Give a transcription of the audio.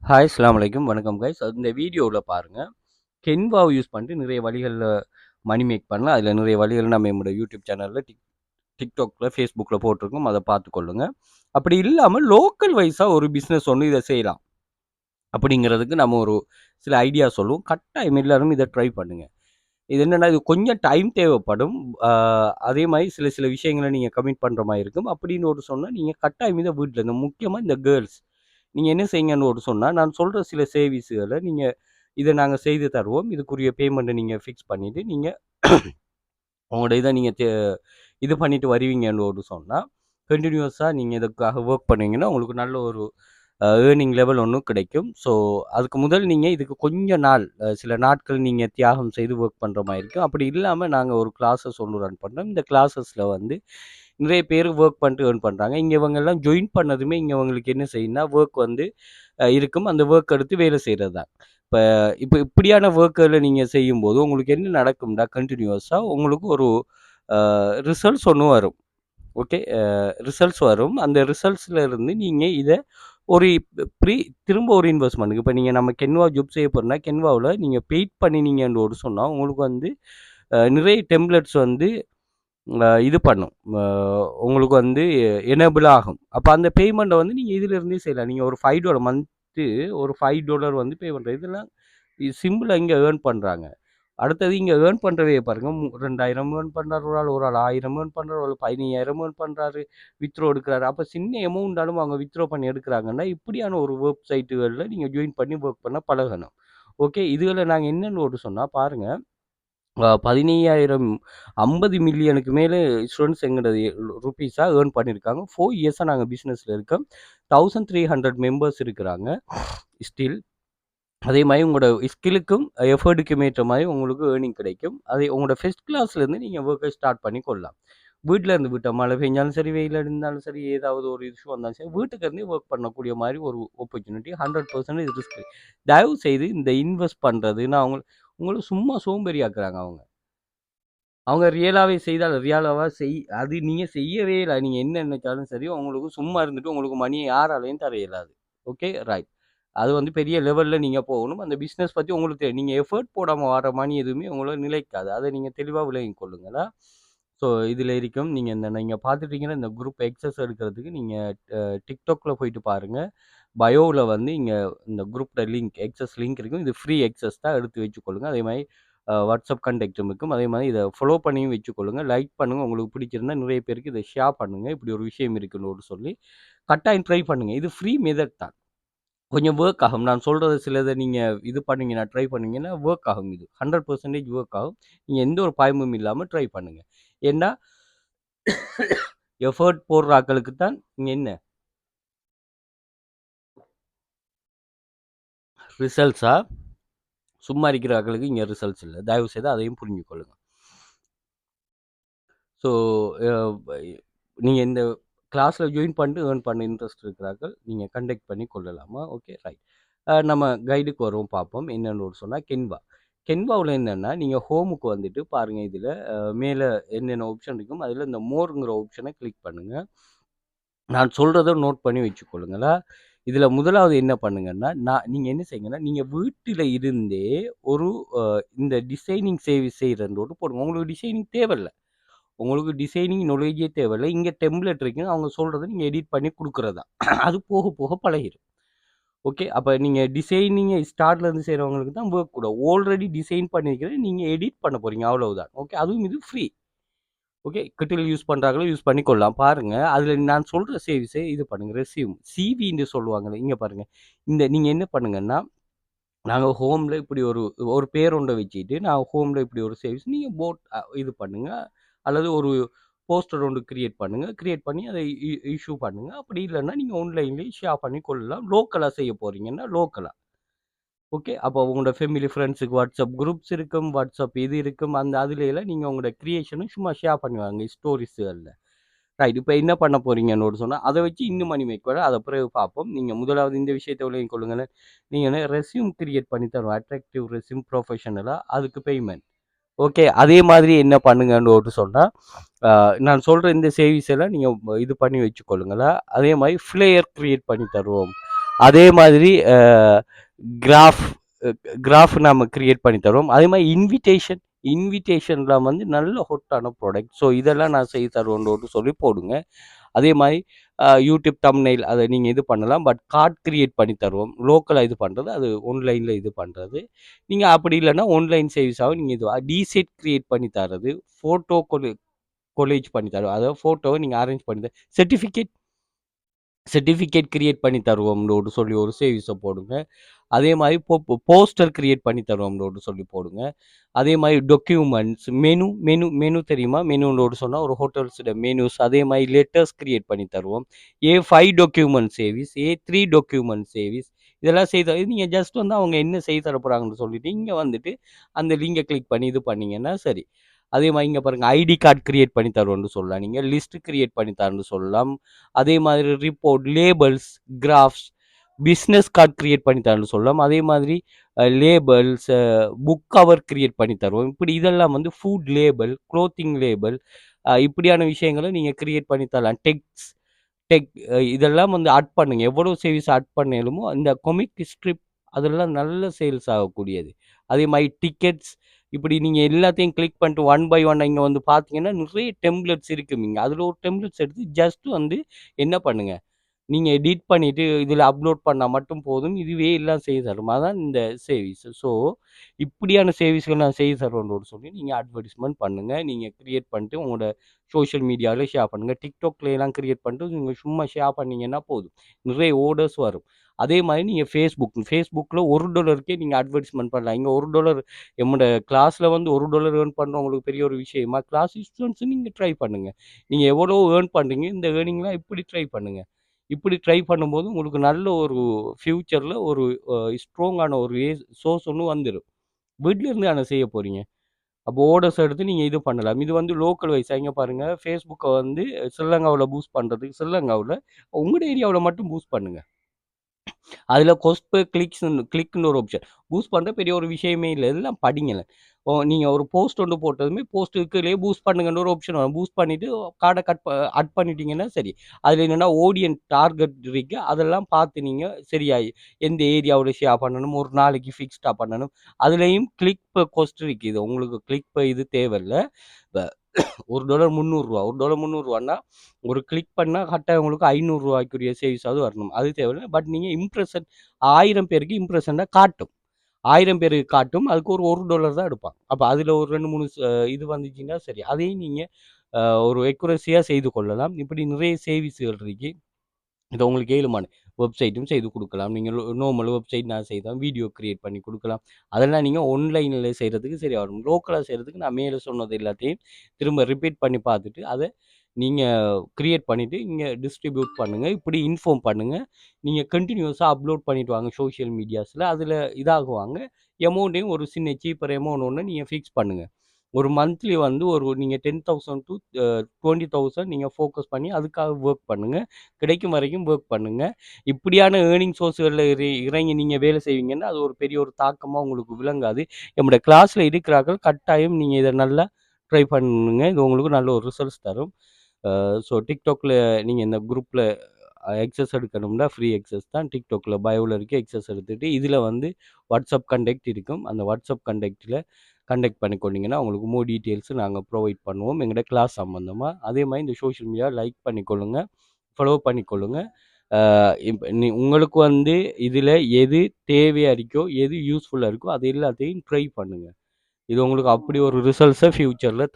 Hi அஸ்ஸலாமு அலைக்கும். வணக்கம் கைஸ். இந்த வீடியோவில் பாருங்கள், கென்வாவை யூஸ் பண்ணிட்டு நிறைய வழிகளில் மணி மேக் பண்ணலாம். அதில் நிறைய வழிகள் நம்ம நம்மளோட யூடியூப் சேனலில் டிக்டாக்ல ஃபேஸ்புக்கில் போட்டிருக்கோம். அதை பார்த்துக்கொள்ளுங்க. அப்படி இல்லாமல் லோக்கல் வைஸாக ஒரு பிஸ்னஸ் ஒன்று இதை செய்யலாம் அப்படிங்கிறதுக்கு நம்ம ஒரு சில ஐடியா சொல்லுவோம். கட்டாயம் எல்லாரும் இதை ட்ரை பண்ணுங்கள். இது என்னென்னா, இது கொஞ்சம் டைம் தேவைப்படும். அதே மாதிரி சில சில விஷயங்களை நீங்கள் கமிட் பண்ணுற மாதிரி இருக்கும். அப்படின்னு ஒரு சொன்னால் நீங்கள் கட்டாயம் இதை வீட்டில் இந்த முக்கியமாக இந்த கேர்ள்ஸ் நீங்கள் என்ன செய்யுங்கன்னு ஒரு சொன்னால், நான் சொல்கிற சில சர்வீஸுகளை நீங்கள் இதை நாங்கள் செய்து தருவோம். இதுக்குரிய பேமெண்ட்டை நீங்கள் ஃபிக்ஸ் பண்ணிவிட்டு நீங்கள் உங்களோட இதை நீங்கள் இது பண்ணிவிட்டு வருவீங்கன்னு ஒரு சொன்னால், கண்டினியூஸாக நீங்கள் இதுக்காக ஒர்க் பண்ணுவீங்கன்னா உங்களுக்கு நல்ல ஒரு ஏர்னிங் லெவல் ஒன்று கிடைக்கும். ஸோ அதுக்கு முதல் நீங்கள் இதுக்கு கொஞ்சம் நாள் சில நாட்கள் நீங்கள் தியாகம் செய்து ஒர்க் பண்ணுற மாதிரி இருக்கும். அப்படி இல்லாமல் நாங்கள் ஒரு கிளாஸஸ் ஒன்று ரன் பண்ணுறோம். இந்த கிளாஸஸில் வந்து நிறைய பேர் ஒர்க் பண்ணிட்டு ஏர்ன் பண்ணுறாங்க. இங்கே இவங்கெல்லாம் ஜாயின் பண்ணதுமே இங்கே அவங்களுக்கு என்ன செய்யணும்னா ஒர்க் வந்து இருக்கும். அந்த ஒர்க் எடுத்து வேலை செய்கிறது தான். இப்போ இப்படியான ஒர்க்கில் நீங்கள் செய்யும்போது உங்களுக்கு என்ன நடக்கும்னா, கண்டினியூஸாக உங்களுக்கு ஒரு ரிசல்ட்ஸ் ஒன்று வரும். ஓகே, ரிசல்ட்ஸ் வரும். அந்த ரிசல்ட்ஸில் இருந்து நீங்கள் இதை ஒரு திரும்ப ஒரு இன்வெஸ்ட்மெண்ட்டுக்கு இப்போ நீங்கள் நம்ம கென்வா ஜாப் செய்ய போகிறோம்னா, கென்வாவில் நீங்கள் பெய்ட் பண்ணினீங்கன்னு ஒரு சொன்னால் உங்களுக்கு வந்து நிறைய டெம்ப்ளேட்ஸ் வந்து இது பண்ணும். உங்களுக்கு வந்து எனேபிள் ஆகும். அப்போ அந்த பேமெண்ட்டை வந்து நீங்கள் இதிலிருந்தே செய்யலாம். நீங்கள் ஒரு $5 மந்த்து ஒரு $5 வந்து பே பண்ணுறது. இதெல்லாம் சிம்பிளாக இங்கே ஏர்ன் பண்ணுறாங்க. அடுத்தது இங்கே ஏர்ன் பண்ணுறவே பாருங்கள், 2000 ஏர்ன் பண்ணுறாரு ஒரு ஆள், 1000 ஏர்ன் பண்ணுறாரு, ஒரு 15,000 ஏர்ன் பண்ணுறாரு, வித்ட்ரோ எடுக்கிறாரு. அப்போ சின்ன அமௌண்ட்டாலும் அவங்க வித்ட்ரோ பண்ணி எடுக்கிறாங்கன்னா, இப்படியான ஒரு வெப்சைட்டுகளில் நீங்கள் ஜாயின் பண்ணி ஒர்க் பண்ண பழகணும். ஓகே, இதுகளில் நாங்கள் என்னென்னு ஒரு சொன்னால் பாருங்கள், 15,000 50 மில்லியனுக்கு மேலே ஸ்டூடெண்ட்ஸ் எங்களது ருப்பீஸாக ஏர்ன் பண்ணியிருக்காங்க. 4 இயர்ஸாக நாங்கள் பிஸ்னஸில் இருக்கோம். 1300 மெம்பர்ஸ் இருக்கிறாங்க ஸ்டில். அதே மாதிரி உங்களோட ஸ்கில்லுக்கும் எஃபர்ட்டுக்கும் ஏற்ற மாதிரி உங்களுக்கு ஏர்னிங் கிடைக்கும். அதே உங்களோட ஃபர்ஸ்ட் கிளாஸ்லேருந்து நீங்கள் ஒர்க்கை ஸ்டார்ட் பண்ணி கொள்ளலாம். வீட்டில் இருந்து மழை பெஞ்சாலும் சரி, வெயில் இருந்தாலும் சரி, ஏதாவது ஒரு இஷ்யூ வந்தாலும் சரி, வீட்டுக்கு இருந்தே ஒர்க் பண்ணக்கூடிய மாதிரி ஒரு ஆப்பர்ச்சுனிட்டி. 100% ரிஸ்க். தயவு செய்து இந்த இன்வெஸ்ட் பண்ணுறதுன்னு உங்களுக்கு சும்மா சோம்பேறி ஆக்குறாங்க அவங்க ரியலாகவே செய்தால் ரியலாவாக அது நீங்கள் செய்யவே இல்லை. நீங்கள் என்ன நினைச்சாலும் சரி, உங்களுக்கு சும்மா இருந்துட்டு உங்களுக்கு மணியை யாராலையும் தர இயலாது. Okay, right. அது வந்து பெரிய லெவலில் நீங்கள் போகணும். அந்த பிஸ்னஸ் பற்றி உங்களுக்கு தெரியும். நீங்கள் எஃபர்ட் போடாமல் வர மணி எதுவுமே உங்களை நிலைக்காது. அதை நீங்கள் தெளிவாக விளங்கிக் கொள்ளுங்களா. ஸோ இதில் இருக்கும். நீங்கள் பார்த்துட்டீங்கன்னா இந்த குரூப் எக்ஸஸ் எடுக்கிறதுக்கு நீங்கள் டிக்டாக்ல போயிட்டு பாருங்கள். பயோவில் வந்து இங்கே இந்த குரூப்போட லிங்க் எக்ஸஸ் லிங்க் இருக்கும். இது ஃப்ரீ எக்ஸஸ் தான், எடுத்து வச்சுக்கொள்ளுங்க. அதே மாதிரி வாட்ஸ்அப் கான்டாக்டும் இருக்கும். அதே மாதிரி இதை ஃபாலோ பண்ணியும் வச்சுக்கொள்ளுங்க. லைக் பண்ணுங்கள். உங்களுக்கு பிடிச்சிருந்தா நிறைய பேருக்கு இதை ஷேர் பண்ணுங்கள். இப்படி ஒரு விஷயம் இருக்குன்னு சொல்லி கட்டாயம் ட்ரை பண்ணுங்கள். இது ஃப்ரீ மெத்தட் தான். கொஞ்சம் ஒர்க் ஆகும். நான் சொல்கிறது சிலதை நீங்கள் இது பண்ணீங்கன்னா ட்ரை பண்ணீங்கன்னா ஒர்க் ஆகும். இது 100% ஒர்க் ஆகும். நீங்கள் எந்த ஒரு பயமும் இல்லாமல் ட்ரை பண்ணுங்கள். ஏன்னா எஃபர்ட் போடுற ஆட்களுக்கு தான் இங்கே என்ன ரிசல்ட்ஸா, சும்மா இருக்கிற ஆட்களுக்கு இங்கே ரிசல்ட்ஸ் இல்லை. தயவு செய்து அதையும் புரிஞ்சுக்கொள்ளுங்க. ஸோ நீங்கள் இந்த கிளாஸில் ஜாயின் பண்ணிட்டு ஏர்ன் பண்ண இன்ட்ரெஸ்ட் இருக்கிறார்கள் நீங்கள் கண்டக்ட் பண்ணி கொள்ளலாமா. Okay, right. நம்ம கைடுக்கு வருவோம், பார்ப்போம். என்னென்னு ஒரு சொன்னால் கென்வாவில் என்னென்னா, நீங்கள் ஹோமுக்கு வந்துட்டு பாருங்கள். இதில் மேலே என்னென்ன ஆப்ஷன் இருக்கும், அதில் இந்த மோருங்கிற ஆப்ஷனை கிளிக் பண்ணுங்கள். நான் சொல்கிறத நோட் பண்ணி வச்சுக்கொள்ளுங்களா. இதில் முதலாவது என்ன பண்ணுங்கன்னா, நீங்கள் என்ன செய்யுங்கன்னா, நீங்கள் வீட்டில் இருந்தே ஒரு இந்த டிசைனிங் சர்வீஸ் செய்கிறன்றோடு போடுங்க. உங்களுக்கு டிசைனிங் தேவையில்லை. உங்களுக்கு டிசைனிங் நாலேஜே தேவையில்லை. இங்கே டெம்ப்ளேட் இருக்குன்னு அவங்க சொல்கிறத நீங்கள் எடிட் பண்ணி கொடுக்குறதா. அது போக போக பழகிடும். ஓகே, அப்போ நீங்கள் டிசைனிங்கை ஸ்டார்ட்லேருந்து செய்கிறவங்களுக்கு தான் ஒர்க் கூட. ஆல்ரெடி டிசைன் பண்ணியிருக்கிறது நீங்கள் எடிட் பண்ண போகிறீங்க, அவ்வளவுதான். ஓகே, அதுவும் இது ஃப்ரீ. ஓகே, கிட்டில் யூஸ் பண்ணுறாங்களோ யூஸ் பண்ணி கொள்ளலாம். பாருங்கள், அதில் நான் சொல்கிற சர்வீஸை இது பண்ணுங்கள். ரெஸ்யூம் சிவின்னு சொல்லுவாங்கள்ல, இங்கே பாருங்கள். நீங்கள் என்ன பண்ணுங்கன்னா, நாங்கள் ஹோமில் இப்படி ஒரு பேர் ஒன்றை வச்சுட்டு நான் ஹோமில் இப்படி ஒரு சர்வீஸ் நீங்கள் இது பண்ணுங்கள். அல்லது ஒரு போஸ்டர் ஒன்று கிரியேட் பண்ணுங்கள். கிரியேட் பண்ணி அதை இஷ்யூ பண்ணுங்கள். அப்படி இல்லைன்னா நீங்கள் ஆன்லைன்லேயே ஷேர் பண்ணி கொள்ளலாம். லோக்கலாக செய்ய போகிறீங்கன்னா லோக்கலாக. ஓகே, அப்போ உங்களோட ஃபேமிலி ஃப்ரெண்ட்ஸுக்கு வாட்ஸ்அப் குரூப்ஸ் இருக்கும், வாட்ஸ்அப் இது இருக்கும். அந்த அதுலலாம் நீங்கள் உங்களோட க்ரியேஷனும் சும்மா ஷேர் பண்ணுவாங்க ஸ்டோரிஸுகளில். ரைட். இப்போ என்ன பண்ண போகிறீங்கன்னு சொன்னால் அதை வச்சு இன்னும் மணி மேக் பண்ண அதை பிறகு பார்ப்போம். நீங்கள் முதலாவது இந்த விஷயத்தை விளையும் கொள்ளுங்களேன். நீங்கள் ரெஸ்யூம் கிரியேட் பண்ணி தருவோம். அட்ராக்டிவ் ரெஸ்யூம் ப்ரொஃபஷனலாக, அதுக்கு பேமெண்ட். ஓகே, அதே மாதிரி என்ன பண்ணுங்கன்னு ஒரு சொன்னால், நான் சொல்கிற இந்த சர்வீஸ் எல்லாம் நீங்கள் இது பண்ணி வச்சுக்கொள்ளுங்களா. அதே மாதிரி ஃப்ளேயர் க்ரியேட் பண்ணி தருவோம். அதே மாதிரி கிராஃப் கிராஃப் நம்ம கிரியேட் பண்ணி தருவோம். அதே மாதிரி இன்விடேஷன்லாம் வந்து நல்ல ஹாட்டான ப்ராடக்ட். ஸோ இதெல்லாம் நான் செய்து தருவேன்ட்டு சொல்லி போடுங்க. அதே மாதிரி யூடியூப் தம்ப்நெயில் அதை நீங்கள் இது பண்ணலாம். பட் கார்ட் கிரியேட் பண்ணி தருவோம். லோக்கலாக இது பண்ணுறது, அது ஆன்லைனில் இது பண்ணுறது. நீங்கள் அப்படி இல்லைன்னா ஆன்லைன் சர்வீஸாகவும் நீங்கள் இது டிசெட் கிரியேட் பண்ணி தர்றது, ஃபோட்டோ கொலேஜ் பண்ணி தருவோம். அதாவது ஃபோட்டோவை நீங்கள் அரேஞ்ச் பண்ணி சர்டிஃபிகேட் கிரியேட் பண்ணி தருவோம்னு சொல்லி ஒரு சர்வீஸை போடுங்க. அதே மாதிரி போஸ்டர் கிரியேட் பண்ணி தருவோம்னு சொல்லி போடுங்க. அதே மாதிரி டாக்குமெண்ட்ஸ், மெனு தெரியுமா? மெனுன்னு சொன்னால் ஒரு ஹோட்டல்ஸோட மெனுஸ். அதே மாதிரி லெட்டர்ஸ் கிரியேட் பண்ணி தருவோம். A5 document service, A3 document service, இதெல்லாம் செய்து நீங்கள் ஜஸ்ட் வந்து அவங்க என்ன செய்து தர போகிறாங்கன்னு சொல்லிட்டு இங்கே வந்துட்டு அந்த லிங்கை கிளிக் பண்ணி இது பண்ணீங்கன்னா சரி. அதே மாதிரி இங்கே பாருங்கள், ஐடி கார்டு கிரியேட் பண்ணி தருவோம்னு சொல்லலாம். நீங்கள் லிஸ்ட் கிரியேட் பண்ணி தரேன்னு சொல்லலாம். அதே மாதிரி report, labels, graphs, business card create பண்ணி தரேன்னு சொல்லலாம். அதே மாதிரி லேபிள்ஸ், புக் கவர் கிரியேட் பண்ணி தருவோம். இப்படி இதெல்லாம் வந்து ஃபுட் லேபிள், க்ளோத்திங் லேபிள், இப்படியான விஷயங்களை நீங்கள் கிரியேட் பண்ணி தரலாம். டெக் இதெல்லாம் வந்து ஆட் பண்ணுங்க. எவ்வளோ சர்வீஸ் ஆட் பண்ணலுமோ இந்த கொமிக் ஸ்ட்ரிப் அதெல்லாம் நல்ல சேல்ஸ் ஆகக்கூடியது. அதே மாதிரி டிக்கெட்ஸ், இப்படி நீங்கள் எல்லாத்தையும் கிளிக் பண்ணிட்டு ஒன் பை ஒன் இங்கே வந்து பார்த்தீங்கன்னா நிறைய டெம்ப்ளெட்ஸ் இருக்குங்க. அதில் ஒரு டெம்ப்ளெட்ஸ் எடுத்து ஜஸ்ட் வந்து என்ன பண்ணுங்க, நீங்கள் எடிட் பண்ணிவிட்டு இதில் அப்லோட் பண்ணால் மட்டும் போதும். இதுவே எல்லாம் செய்து தரும். அதான் இந்த சேவிஸ். ஸோ இப்படியான சேவிஸ்கள் நான் செய்து தருவேன்னு சொல்லி நீங்கள் அட்வர்டைஸ்மெண்ட் பண்ணுங்கள். நீங்கள் க்ரியேட் பண்ணிட்டு உங்களோட சோஷியல் மீடியாவில் ஷேர் பண்ணுங்கள். டிக்டாக்லாம் க்ரியேட் பண்ணிட்டு நீங்கள் சும்மா ஷேர் பண்ணிங்கன்னா போதும், நிறைய ஆர்டர்ஸ் வரும். அதே மாதிரி நீங்கள் ஃபேஸ்புக்கில் $1 நீங்கள் அட்வர்டைஸ்மெண்ட் பண்ணலாம். இங்கே $1 என்னோட கிளாஸில் வந்து $1 ஏர்ன் பண்ணுறவங்களுக்கு பெரிய ஒரு விஷயமா? கிளாஸ் ஸ்டூடெண்ட்ஸ் நீங்கள் ட்ரை பண்ணுங்கள். நீங்கள் எவ்வளோ ஏர்ன் பண்ணுறீங்க, இந்த ஏர்னிங்லாம் இப்படி ட்ரை பண்ணுங்கள். இப்படி ட்ரை பண்ணும்போது உங்களுக்கு நல்ல ஒரு ஃப்யூச்சரில் ஒரு ஸ்ட்ராங்கான ஒரு சோர்ஸ் ஒன்று வந்துடும். வீட்டில் இருந்து ஆனால் செய்ய போகிறீங்க. அப்போ ஆர்டர்ஸ் எடுத்து நீங்கள் இது பண்ணலாம். இது வந்து லோக்கல் வைஸ். இங்கே பாருங்கள், ஃபேஸ்புக்கை வந்து ஸ்ரீலங்காவில் பூஸ்ட் பண்ணுறதுக்கு ஸ்ரீலங்காவில் உங்களோட ஏரியாவில் மட்டும் பூஸ்ட் பண்ணுங்கள். அதில் கொஸ்ட் பர் கிளிக்னு ஒரு ஆப்ஷன். பூஸ்ட் பண்ணுற பெரிய ஒரு விஷயமே இல்லை. இதெல்லாம் படிங்கல. நீங்கள் ஒரு போஸ்ட் ஒன்று போட்டதுமே போஸ்ட்டுக்குள்ளேயே பூஸ்ட் பண்ணுங்கன்னு ஒரு ஆப்ஷன் வரும். பூஸ்ட் பண்ணிவிட்டு கார்டை அட் பண்ணிட்டீங்கன்னா சரி. அதில் என்னென்னா ஆடியன்ஸ் டார்கெட் இருக்குது, அதெல்லாம் பார்த்து நீங்கள் சரியாகி எந்த ஏரியாவில் ஷேர் பண்ணணும், ஒரு நாளைக்கு ஃபிக்ஸ்டாக பண்ணணும். அதுலேயும் கிளிக் பர் கொஸ்ட் இருக்குது. உங்களுக்கு கிளிக் பர் இது தேவையில்லை. இப்போ $1 300, $1 300 ஒரு கிளிக் பண்ணால் கரெக்டாக உங்களுக்கு $500 சேவிஸாவது வரணும். அது தேவையில்லை. பட் நீங்கள் இம்ப்ரெஷன் 1000 பேருக்கு இம்ப்ரெஷனாக காட்டும். 1000 பேருக்கு காட்டும். அதுக்கு ஒரு $1 தான் எடுப்பாங்க. அப்போ அதில் ஒரு 2 3 இது வந்துச்சுன்னா சரி. அதையும் நீங்கள் ஒரு எக்குரஸியாக செய்து கொள்ளலாம். இப்படி நிறைய சேவிஸ்கள் இருக்குது. இது உங்களுக்கு ஏழுமான வெப்சைட்டும் செய்து கொடுக்கலாம். நீங்கள் நார்மல் வெப்சைட் நான் செய்தால் வீடியோ க்ரியேட் பண்ணி கொடுக்கலாம். அதெல்லாம் நீங்கள் ஆன்லைனில் செய்கிறதுக்கு சரியாக வரும். லோக்கலாக செய்கிறதுக்கு நான் மேலே சொன்னது எல்லாத்தையும் திரும்ப ரிப்பீட் பண்ணி பார்த்துட்டு அதை நீங்கள் க்ரியேட் பண்ணிவிட்டு இங்கே டிஸ்ட்ரிபியூட் பண்ணுங்கள். இப்படி இன்ஃபார்ம் பண்ணுங்கள். நீங்கள் கண்டினியூஸாக அப்லோட் பண்ணிவிட்டு வாங்க சோஷியல் மீடியாஸில். அதில் இதாகுவாங்க. அமௌண்ட்டையும் ஒரு சின்ன சீப்பர் அமௌண்ட் ஒன்று நீங்கள் ஃபிக்ஸ் பண்ணுங்கள். ஒரு மந்த்லி வந்து ஒரு நீங்கள் 10,000 to 20,000 நீங்கள் ஃபோக்கஸ் பண்ணி அதுக்காக ஒர்க் பண்ணுங்கள். கிடைக்கும் வரைக்கும் ஒர்க் பண்ணுங்கள். இப்படியான ஏர்னிங் சோர்ஸ்களில் இறங்கி நீங்கள் வேலை செய்வீங்கன்னா அது ஒரு பெரிய ஒரு தாக்கமாக உங்களுக்கு விளங்காது. நம்மளோட கிளாஸில் இருக்கிறார்கள், கட்டாயம் நீங்கள் இதை நல்லா ட்ரை பண்ணுங்க. இது உங்களுக்கு நல்ல ஒரு ரிசல்ட்ஸ் தரும். ஸோ டிக்டாக்ல நீங்கள் இந்த குரூப்பில் எக்ஸஸ் எடுக்கணும்னா ஃப்ரீ எக்ஸஸ் தான். டிக்டாக்ல பயோவில் இருக்க எக்ஸஸ் எடுத்துகிட்டு இதில் வந்து வாட்ஸ்அப் கண்டெக்ட் இருக்கும். அந்த வாட்ஸ்அப் கண்டெக்ட் பண்ணிக்கொண்டீங்கன்னா உங்களுக்கு மோர் டீட்டெயில்ஸு நாங்கள் ப்ரொவைட் பண்ணுவோம் எங்களோட கிளாஸ் சம்மந்தமாக. அதே மாதிரி இந்த சோஷியல் மீடியா லைக் பண்ணிக்கொள்ளுங்க, ஃபாலோ பண்ணிக்கொள்ளுங்க. இப்போ உங்களுக்கு வந்து இதில் எது தேவையாக இருக்கோ, எது யூஸ்ஃபுல்லாக இருக்கோ அது எல்லாத்தையும் ட்ரை பண்ணுங்கள். இது உங்களுக்கு அப்படி ஒரு ரிசல்ட்ஸை ஃப்யூச்சரில்